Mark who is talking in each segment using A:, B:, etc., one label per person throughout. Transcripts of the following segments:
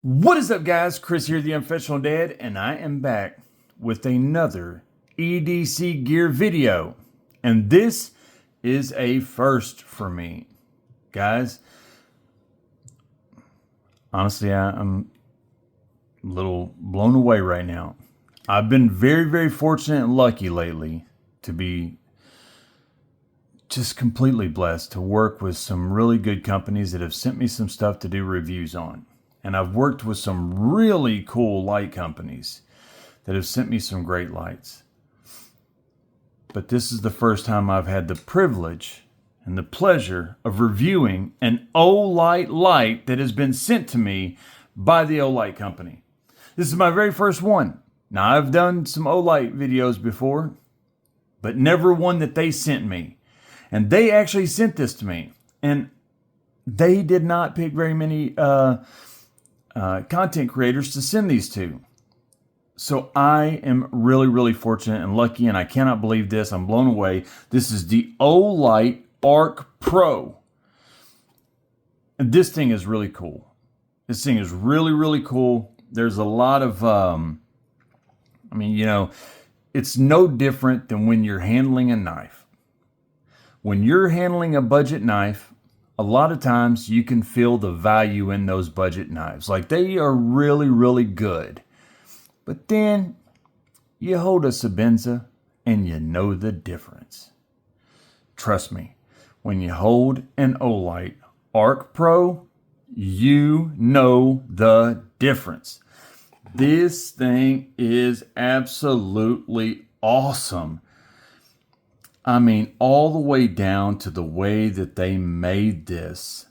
A: What is up, guys? Chris here, the Unprofessional Dad, and I am back with another EDC gear video. And this is a first for me. Guys, honestly, I'm a little blown away right now. I've been very fortunate and lucky lately to be just completely blessed to work with some really good companies that have sent me some stuff to do reviews on. And I've worked with some really cool light companies that have sent me some great lights. But this is the first time I've had the privilege and the pleasure of reviewing an Olight light that has been sent to me by the Olight company. This is my very first one. Now, I've done some Olight videos before, but never one that they sent me. And they actually sent this to me. And they did not pick very many content creators to send these to. So I am really fortunate and lucky, and I cannot believe this. I'm blown away. This is the Olight ArkPro. And this thing is really cool. This thing is really cool. There's a lot of, it's no different than when you're handling a knife. When you're handling a budget knife, a lot of times you can feel the value in those budget knives. Like, they are really good. But then you hold a Sebenza and you know the difference. Trust me, when you hold an Olight ArkPro, you know the difference. This thing is absolutely awesome. I mean, all the way down to the way that they made this.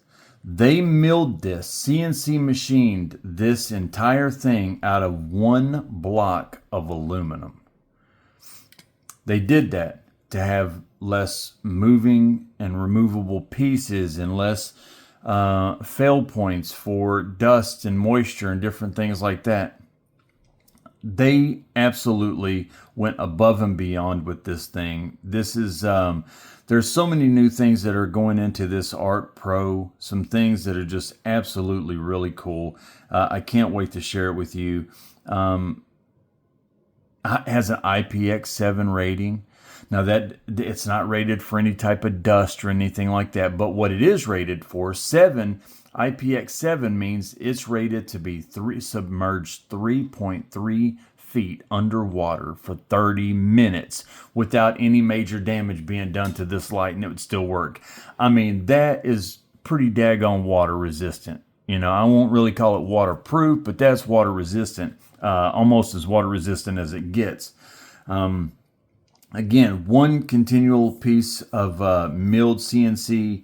A: They milled this, CNC machined this entire thing out of one block of aluminum. They did that to have less moving and removable pieces and less fail points for dust and moisture and different things like that. They absolutely went above and beyond with this thing. This is, there's so many new things that are going into this ArkPro, some things that are just absolutely really cool. I can't wait to share it with you. It has an IPX7 rating. Now, that it's not rated for any type of dust or anything like that, but what it is rated for, IPX7 means it's rated to be submerged 3.3 feet underwater for 30 minutes without any major damage being done to this light, and it would still work. I mean, that is pretty daggone water resistant. You know, I won't really call it waterproof, but that's water resistant, almost as water resistant as it gets. Again, one continual piece of milled CNC,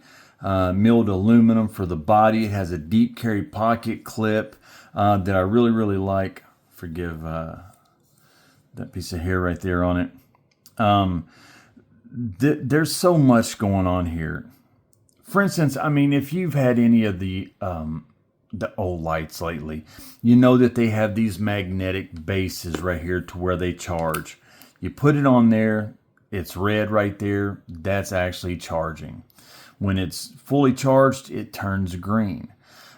A: milled aluminum for the body. It has a deep carry pocket clip that I really like. Forgive that piece of hair right there on it. There's so much going on here. For instance, I mean, if you've had any of the Olights lately, you know that they have these magnetic bases right here to where they charge. You put it on there, it's red right there. That's actually charging. When it's fully charged, it turns green.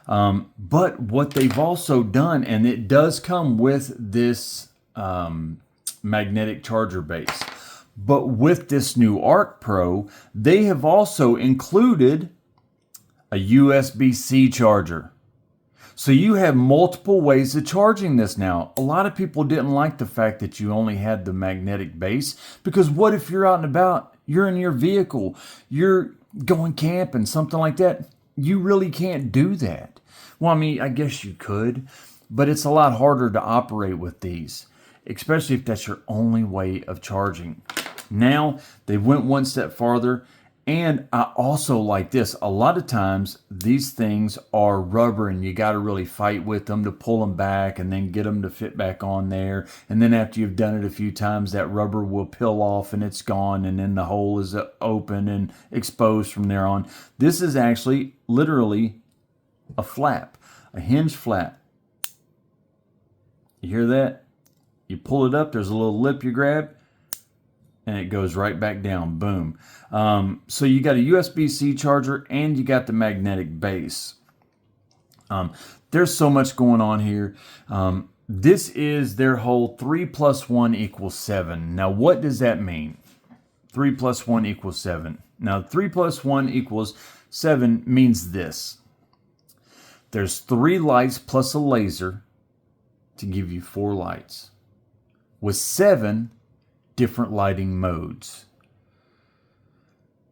A: But what they've also done, and it does come with this magnetic charger base, but with this new ArkPro, they have also included a USB-C charger. So you have multiple ways of charging this now. A lot of people didn't like the fact that you only had the magnetic base, because what if you're out and about, you're in your vehicle, you're going camping, something like that? You really can't do that. Well, I mean, I guess you could, but it's a lot harder to operate with these, especially if that's your only way of charging. Now, they went one step farther. And I also like this. A lot of times these things are rubber and you got to really fight with them to pull them back and then get them to fit back on there. And then after you've done it a few times, that rubber will peel off and it's gone. And then the hole is open and exposed from there on. This is actually literally a flap, a hinge flap. You hear that? You pull it up, there's a little lip you grab, and it goes right back down. Boom. So you got a USB-C charger and you got the magnetic base. There's so much going on here. This is their whole 3 plus 1 equals 7. Now, what does that mean? 3 plus 1 equals 7. Now, 3 plus 1 equals 7 means this. There's 3 lights plus a laser to give you 4 lights, with 7 different lighting modes.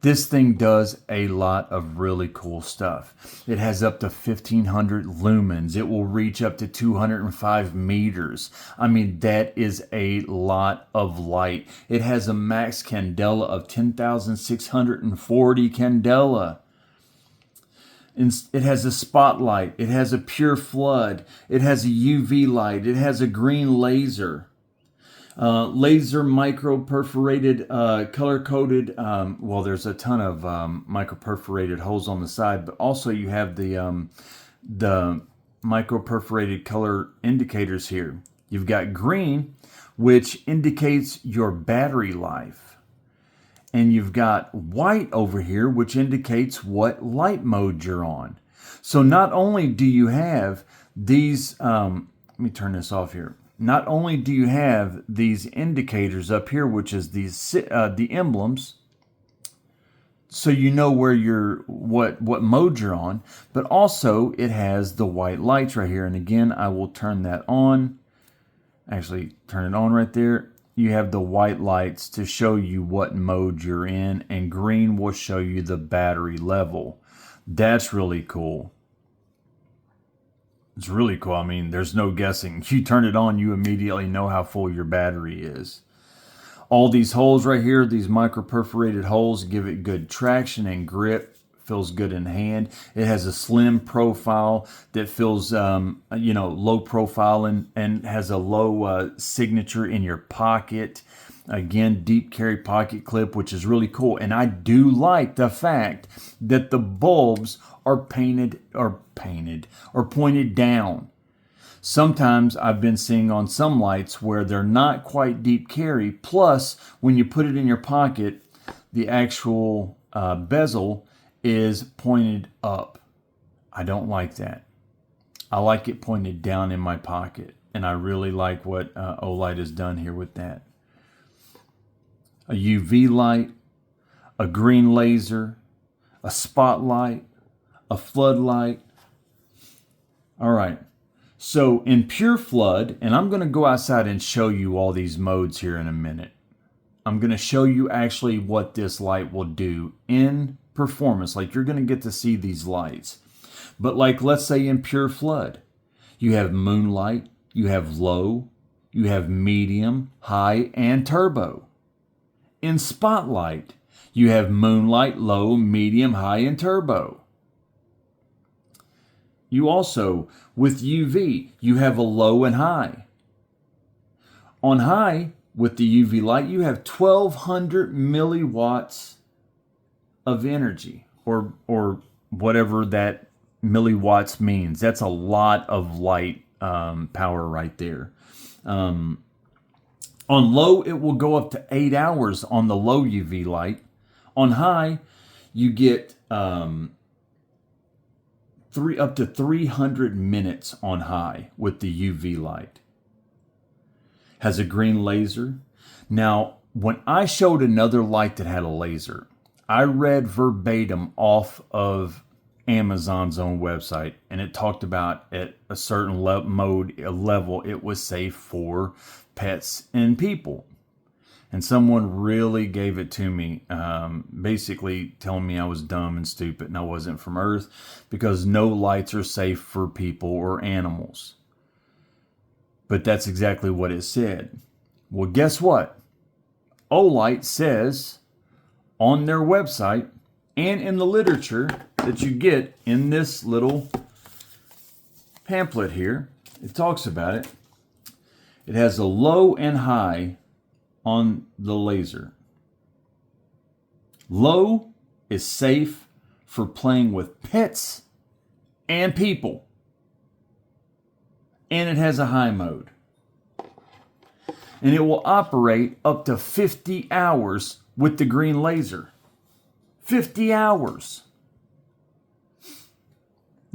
A: This thing does a lot of really cool stuff. It has up to 1,500 lumens. It will reach up to 205 meters. I mean, that is a lot of light. It has a max candela of 10,640 candela. It has a spotlight. It has a pure flood. It has a UV light. It has a green laser. Laser micro perforated, color coded. Well, there's a ton of micro perforated holes on the side, but also you have the micro perforated color indicators here. You've got green, which indicates your battery life, and you've got white over here, which indicates what light mode you're on. So not only do you have these, let me turn this off here. Not only do you have these indicators up here, which is these the emblems, so you know where what mode you're on, but also it has the white lights right here. And again, I will turn that on. Actually, turn it on right there. You have the white lights to show you what mode you're in, and green will show you the battery level. That's really cool. It's really cool. I mean, there's no guessing. You turn it on, you immediately know how full your battery is. All these holes right here, these micro perforated holes, give it good traction and grip. Feels good in hand. It has a slim profile that feels, low profile and has a low signature in your pocket. Again, deep carry pocket clip, which is really cool. And I do like the fact that the bulbs are pointed down. Sometimes I've been seeing on some lights where they're not quite deep carry. Plus, when you put it in your pocket, the actual bezel is pointed up. I don't like that. I like it pointed down in my pocket. And I really like what Olight has done here with that. A UV light, a green laser, a spotlight, a floodlight. All right. So in pure flood, and I'm going to go outside and show you all these modes here in a minute. I'm going to show you actually what this light will do in performance. Like, you're going to get to see these lights. But like, let's say in pure flood, you have moonlight, you have low, you have medium, high, and turbo. In spotlight, you have moonlight, low, medium, high, and turbo. You also, with UV, you have a low and high. On high, with the UV light, you have 1,200 milliwatts of energy, or whatever that milliwatts means. That's a lot of light power right there. On low, it will go up to 8 hours on the low UV light. On high, you get up to 300 minutes on high with the UV light. Has a green laser. Now, when I showed another light that had a laser, I read verbatim off of Amazon's own website, and it talked about at a certain level, it was safe for pets and people. And someone really gave it to me, basically telling me I was dumb and stupid and I wasn't from Earth, because no lights are safe for people or animals. But that's exactly what it said. Well, guess what? Olight says on their website and in the literature that you get in this little pamphlet here, it talks about it. It has a low and high on the laser. Low is safe for playing with pets and people. And it has a high mode. And it will operate up to 50 hours with the green laser. 50 hours.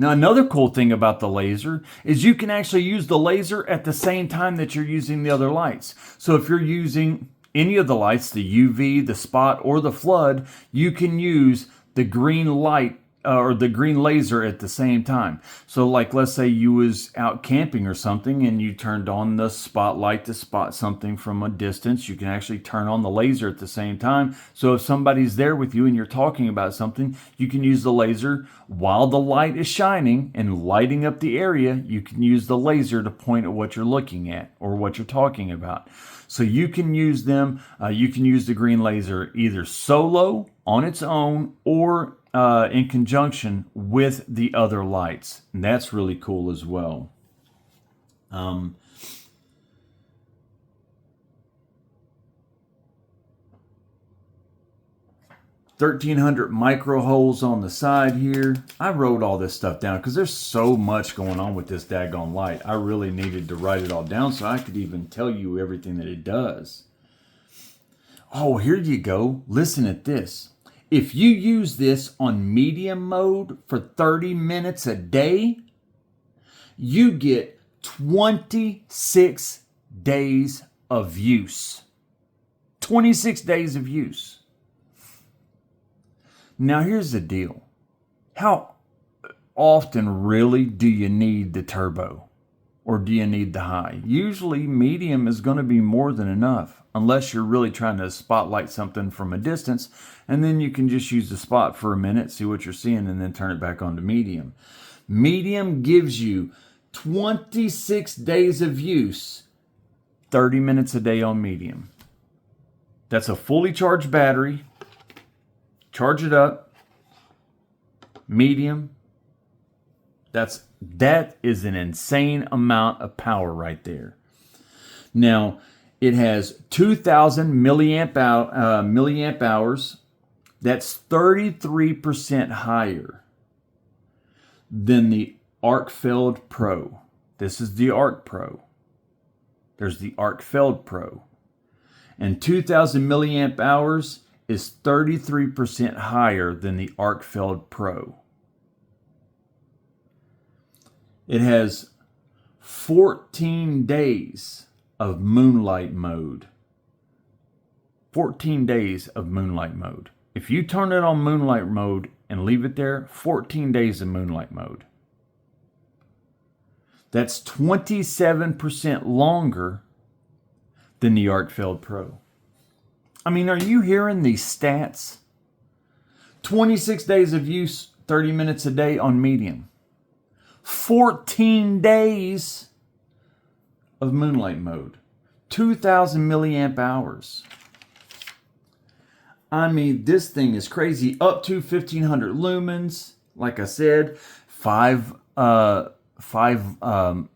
A: Now, another cool thing about the laser is you can actually use the laser at the same time that you're using the other lights. So if you're using any of the lights, the UV, the spot, or the flood, you can use the green light or the green laser at the same time. So like, let's say you was out camping or something and you turned on the spotlight to spot something from a distance. You can actually turn on the laser at the same time. So if somebody's there with you and you're talking about something, you can use the laser while the light is shining and lighting up the area. You can use the laser to point at what you're looking at or what you're talking about. So you can use them. You can use the green laser either solo on its own or in conjunction with the other lights. And that's really cool as well. 1,300 micro holes on the side here. I wrote all this stuff down because there's so much going on with this daggone light. I really needed to write it all down so I could even tell you everything that it does. Oh, here you go. Listen at this. If you use this on medium mode for 30 minutes a day, you get 26 days of use. 26 days of use. Now here's the deal. How often really do you need the turbo? Or do you need the high? Usually medium is going to be more than enough, unless you're really trying to spotlight something from a distance, and then you can just use the spot for a minute, see what you're seeing, and then turn it back on to medium. Medium gives you 26 days of use, 30 minutes a day on medium. That's a fully charged battery. Charge it up. Medium. That is an insane amount of power right there. Now, it has 2,000 milliamp hours. That's 33% higher than the ArkPro. This is the ArkPro. There's the ArkPro. And 2,000 milliamp hours is 33% higher than the ArkPro. It has 14 days of moonlight mode. 14 days of moonlight mode. If you turn it on moonlight mode and leave it there, 14 days of moonlight mode. That's 27% longer than the ArkPro. I mean, are you hearing these stats? 26 days of use, 30 minutes a day on medium. 14 days of moonlight mode. 2,000 milliamp hours. I mean, this thing is crazy. Up to 1,500 lumens. Like I said, five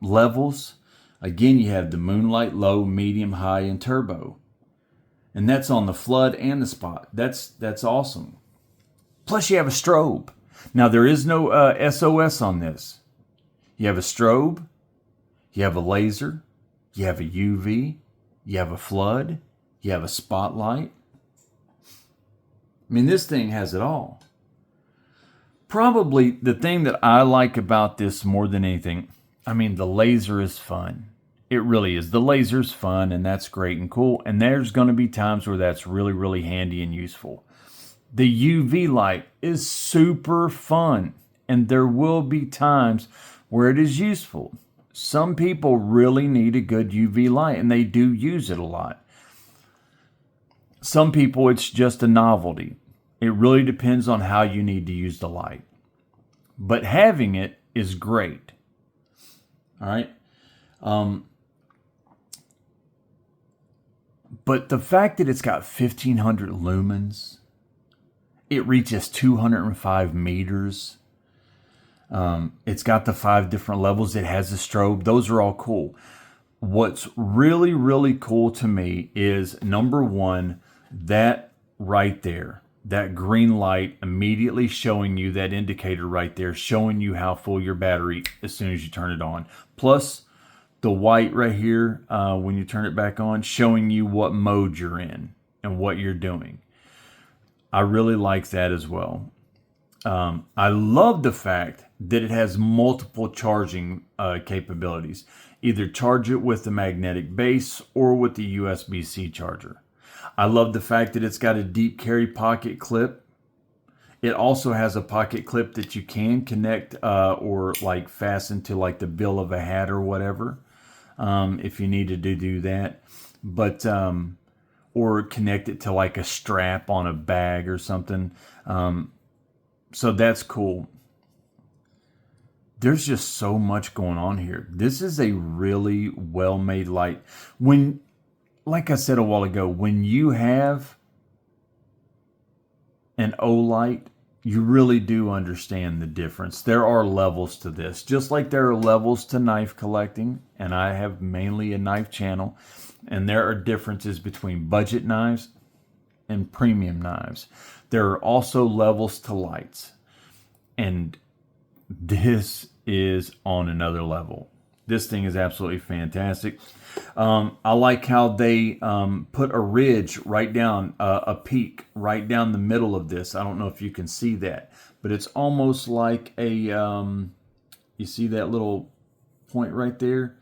A: levels. Again, you have the moonlight, low, medium, high, and turbo. And that's on the flood and the spot. That's awesome. Plus, you have a strobe. Now, there is no SOS on this. You have a strobe, you have a laser, you have a UV, you have a flood, you have a spotlight. I mean, this thing has it all. Probably the thing that I like about this more than anything, I mean, the laser is fun. It really is. The laser's fun, and that's great and cool. And there's going to be times where that's really, really handy and useful. The UV light is super fun, and there will be times where it is useful. Some people really need a good UV light, and they do use it a lot. Some people, it's just a novelty. It really depends on how you need to use the light. But having it is great. All right? But the fact that it's got 1,500 lumens, it reaches 205 meters. It's got the 5 different levels. It has a strobe. Those are all cool. What's really, really cool to me is, number one, that right there, that green light immediately showing you that indicator right there, showing you how full your battery as soon as you turn it on. Plus the white right here, when you turn it back on, showing you what mode you're in and what you're doing. I really like that as well. I love the fact that it has multiple charging capabilities. Either charge it with the magnetic base or with the USB-C charger. I love the fact that it's got a deep carry pocket clip. It also has a pocket clip that you can connect or like fasten to like the bill of a hat or whatever, if you needed to do that. But or connect it to like a strap on a bag or something. So that's cool. There's just so much going on here. This is a really well-made light. When, like I said a while ago, when you have an Olight, you really do understand the difference. There are levels to this, just like there are levels to knife collecting, and I have mainly a knife channel, and there are differences between budget knives and premium knives. There are also levels to lights, and this is on another level. This thing is absolutely fantastic. I like how they put a ridge right down, a peak right down the middle of this. I don't know if you can see that, but it's almost like a, you see that little point right there?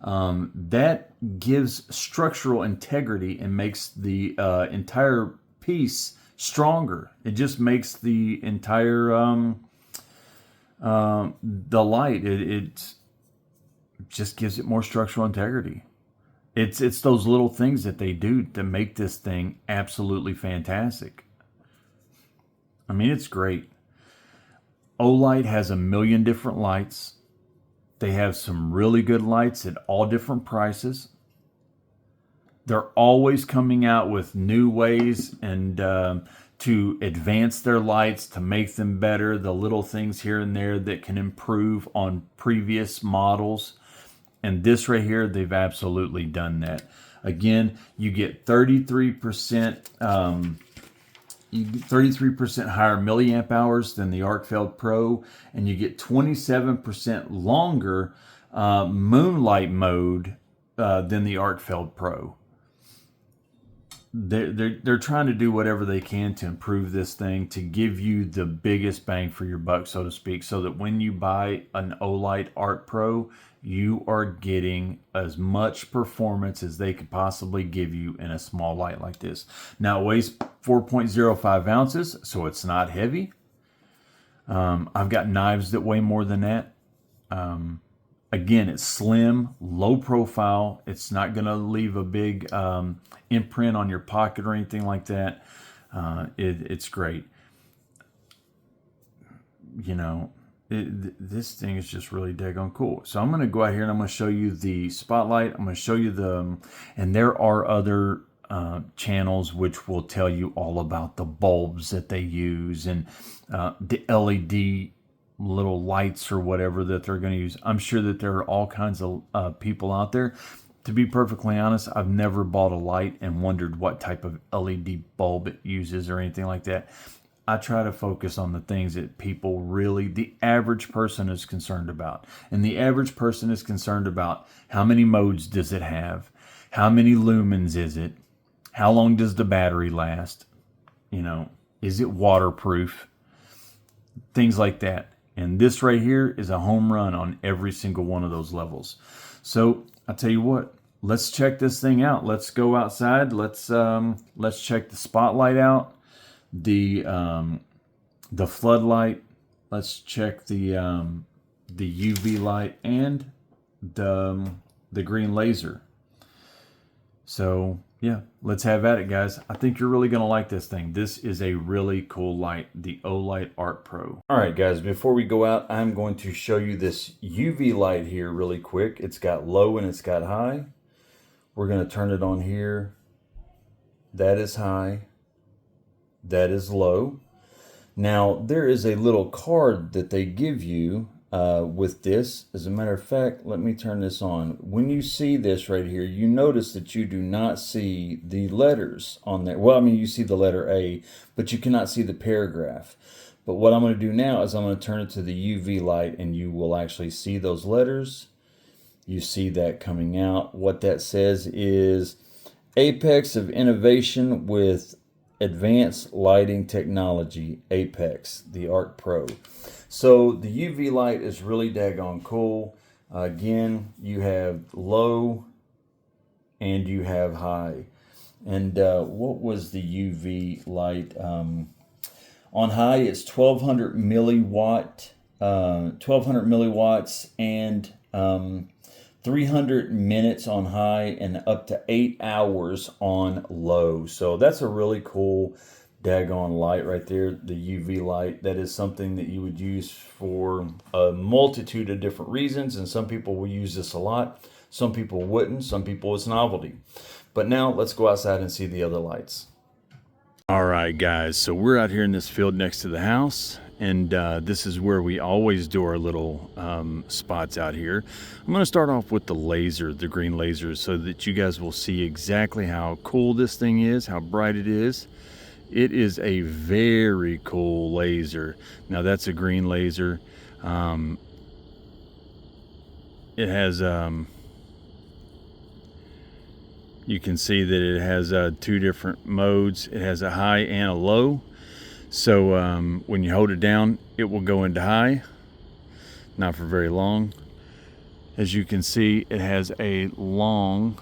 A: That gives structural integrity and makes the entire piece stronger. It just makes the entire the light, it just gives it more structural integrity. It's those little things that they do to make this thing absolutely fantastic. I mean, it's great. Olight has a million different lights. They have some really good lights at all different prices. They're always coming out with new ways and to advance their lights, to make them better, the little things here and there that can improve on previous models. And this right here, they've absolutely done that. Again, you get 33% 33% higher milliamp hours than the ArkPro, and you get 27% longer moonlight mode than the ArkPro. They're trying to do whatever they can to improve this thing, to give you the biggest bang for your buck, so to speak, so that when you buy an Olight ArkPro, you are getting as much performance as they could possibly give you in a small light like this. Now, it weighs 4.05 ounces, so it's not heavy. I've got knives that weigh more than that. Again, it's slim, low profile. It's not going to leave a big imprint on your pocket or anything like that. It's great. You know, this thing is just really daggone cool. So I'm going to go out here and I'm going to show you the spotlight. I'm going to show you and there are other channels which will tell you all about the bulbs that they use and the LED little lights or whatever that they're going to use. I'm sure that there are all kinds of people out there. To be perfectly honest, I've never bought a light and wondered what type of LED bulb it uses or anything like that. I try to focus on the things that people really, the average person is concerned about. And the average person is concerned about how many modes does it have? How many lumens is it? How long does the battery last? You know, is it waterproof? Things like that. And this right here is a home run on every single one of those levels. So I'll tell you what, let's check this thing out. Let's go outside. Let's check the spotlight out, the floodlight. Let's check the UV light and the green laser. So yeah, let's have at it, guys. I think you're really going to like this thing. This is a really cool light, the Olight ArkPro. All right, guys, before we go out, I'm going to show you this UV light here really quick. It's got low and it's got high. We're going to turn it on here. That is high. That is low. Now, there is a little card that they give you with this. As a matter of fact, let me turn this on. When you see this right here, you notice that you do not see the letters on there. Well, I mean, you see the letter A, but you cannot see the paragraph. But what I'm going to do now is I'm going to turn it to the UV light, and you will actually see those letters. You see that coming out. What that says is apex of innovation with Advanced Lighting Technology Apex, the ArkPro. So the UV light is really daggone cool. Again, you have low and you have high. And what was the UV light? On high, it's 1200 milliwatt, 1200 milliwatts, and 300 minutes on high, and up to 8 hours on low. So that's a really cool daggone light right there, the UV light. That is something that you would use for a multitude of different reasons, and some people will use this a lot. Some people wouldn't. Some people it's novelty. But now let's go outside and see the other lights. All right, guys, so we're out here in this field next to the house, and this is where we always do our little spots out here. I'm going to start off with the laser, the green laser, so that you guys will see exactly how cool this thing is, how bright it is. It is a very cool laser. Now that's a green laser. It has you can see that it has two different modes. It has a high and a low. So when you hold it down, it will go into high. Not for very long. As you can see, it has a long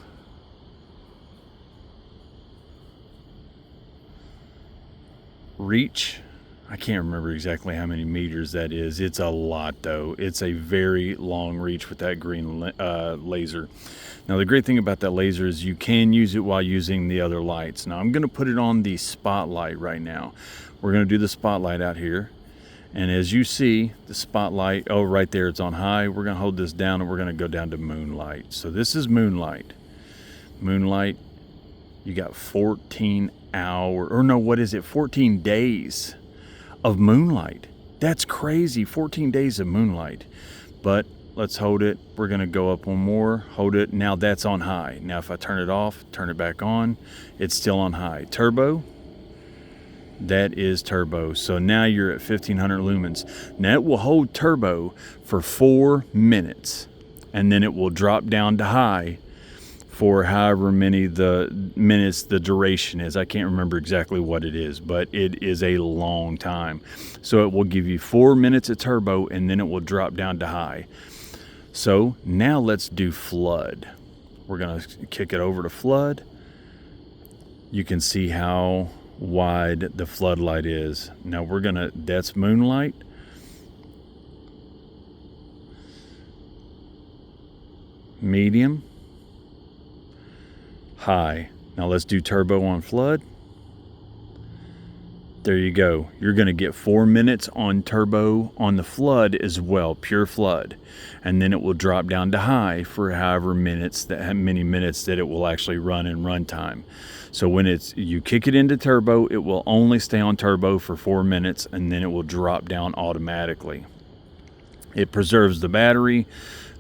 A: reach. I can't remember exactly how many meters that is. It's a lot though. It's a very long reach with that green laser. Now the great thing about that laser is you can use it while using the other lights. Now I'm going to put it on the spotlight right now. We're going to do the spotlight out here. And as you see, the spotlight, oh right there, it's on high. We're going to hold this down and we're going to go down to moonlight. So this is moonlight. Moonlight, you got 14 hours, or no, what is it? 14 days of moonlight. That's crazy. 14 days of moonlight. But let's hold it. We're going to go up one more. Hold it. Now that's on high. Now if I turn it off, turn it back on, it's still on high. Turbo. That is turbo. So now you're at 1500 lumens. Now it will hold turbo for 4 minutes. And then it will drop down to high for however many the minutes the duration is. I can't remember exactly what it is, but it is a long time. So it will give you 4 minutes of turbo and then it will drop down to high. So now let's do flood. We're gonna kick it over to flood. You can see how wide the floodlight is. Now we're gonna, that's moonlight. Medium. High. Now let's do turbo on flood. There you go. You're going to get 4 minutes on turbo on the flood as well, pure flood. And then it will drop down to high for however minutes, that many minutes that it will actually run in runtime. So when you kick it into turbo, it will only stay on turbo for 4 minutes and then it will drop down automatically. It preserves the battery.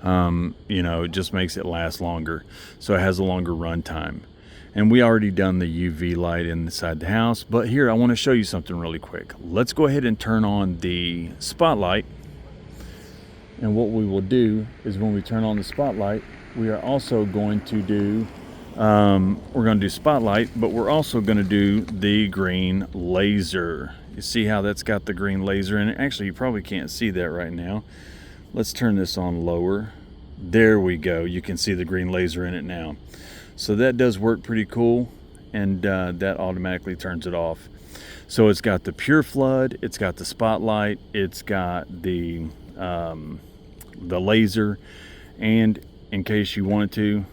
A: It just makes it last longer. So it has a longer run time. And we already done the UV light inside the house, but here I want to show you something really quick. Let's go ahead and turn on the spotlight. And what we will do is when we turn on the spotlight, we are also going to do, we're going to do spotlight, but we're also going to do the green laser. You see how that's got the green laser in it? Actually, you probably can't see that right now. Let's turn this on lower. There we go. You can see the green laser in it now. So that does work pretty cool, and that automatically turns it off. So it's got the pure flood, it's got the spotlight, it's got the laser, and in case you wanted to,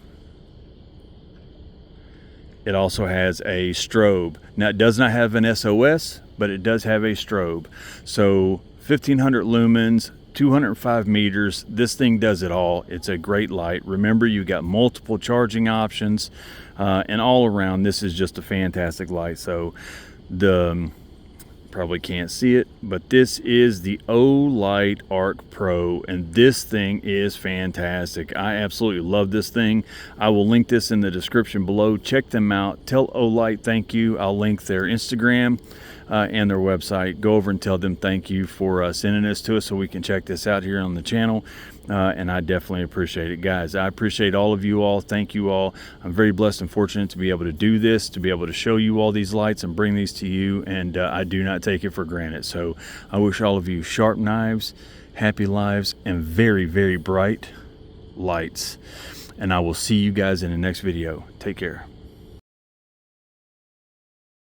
A: it also has a strobe. Now it does not have an SOS, but it does have a strobe. So 1500 lumens, 205 meters. This thing does it all. It's a great light. Remember, you got multiple charging options, and all around this is just a fantastic light. So probably can't see it, but this is the Olight ArkPro, and this thing is fantastic. I absolutely love this thing. I will link this in the description below. Check them out. Tell Olight thank you. I'll link their Instagram. and their website. Go over and tell them thank you for sending this to us so we can check this out here on the channel. And I definitely appreciate it, guys. I appreciate all of you all. Thank you all. I'm very blessed and fortunate to be able to do this, to be able to show you all these lights and bring these to you, and I do not take it for granted. So I wish all of you sharp knives, happy lives, and very, very bright lights. And I will see you guys in the next video. Take care.